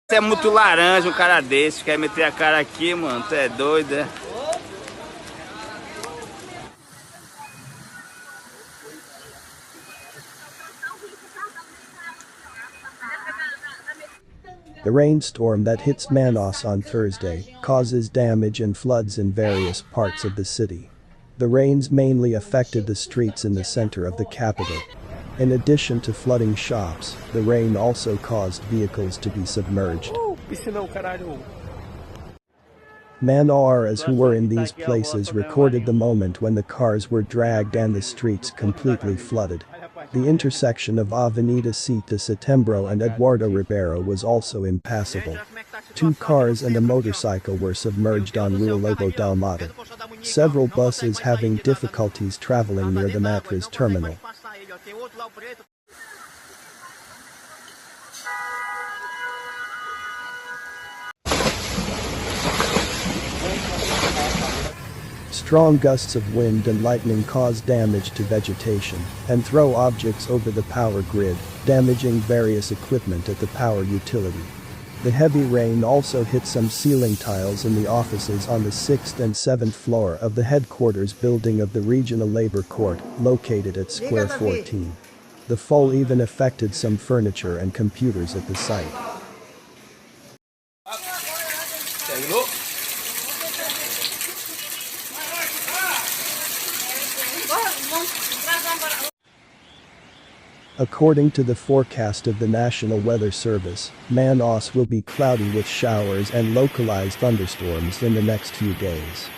Você é muito laranja, um cara desse, quer meter a cara aqui, mano, tu é doido, é? The rainstorm that hits Manaus on Thursday causes damage and floods in various parts of the city. The rains mainly affected the streets in the center of the capital. In addition to flooding shops, the rain also caused vehicles to be submerged. Manauaras who were in these places recorded the moment when the cars were dragged and the streets completely flooded. The intersection of Avenida Sete, Setembro and Eduardo Ribeiro was also impassable. 2 cars and a motorcycle were submerged on Rua Lobo D'Almada. Several buses having difficulties traveling near the Matriz terminal. Strong gusts of wind and lightning cause damage to vegetation and throw objects over the power grid, damaging various equipment at the power utility. The heavy rain also hit some ceiling tiles in the offices on the 6th and 7th floor of the headquarters building of the Regional Labor Court, located at Square 14. The fall even affected some furniture and computers at the site. According to the forecast of the National Weather Service, Manaus will be cloudy with showers and localized thunderstorms in the next few days.